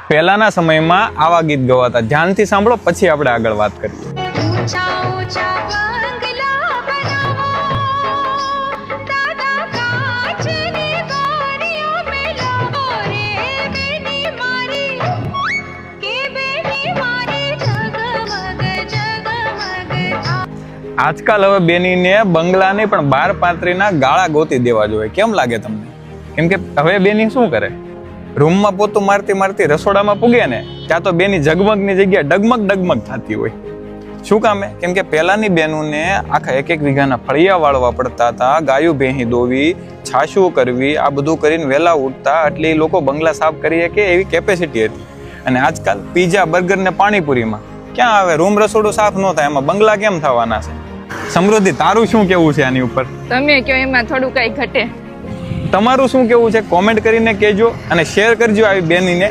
પહેલાના સમયમાં આવા ગીત ગવાતા. ધ્યાનથી સાંભળો, પછી આપણે આગળ વાત કરીએ. આજકાલ હવે બેનીને બંગલા નહીં પણ 12-35 ગાળા ગોતી દેવા જોઈએ. કેમ લાગે તમને? કેમ કે હવે બેની શું કરે, રૂમમાં પોતું મારતી મારતી રસોડામાં પૂગે ને ત્યાં તો બેની ઝગમગની જગ્યા ડગમગ થતી હોય. શું કામે? કેમ કે પહેલાની બહેનોને આખા 1-1 વીઘાના ફળિયા વાળવા પડતા હતા, ગાયું ભેંસી દોવી, છાશું કરવી, આ બધું કરીને વહેલા ઉઠતા, એટલે એ લોકો બંગલા સાફ કરીએ કે એવી કેપેસિટી હતી. અને આજકાલ પીઝા, બર્ગર ને પાણીપુરીમાં ક્યાં આવે? રૂમ રસોડું સાફ ન થાય, એમાં બંગલા કેમ થવાના છે? સમૃદ્ધિ, તારું શું કેવું છે આની ઉપર? તમે કયો એમાં થોડું કઈ ઘટે. તમારું શું કેવું છે કોમેન્ટ કરીને કહેજો અને શેર કરજો આવી બેનીને.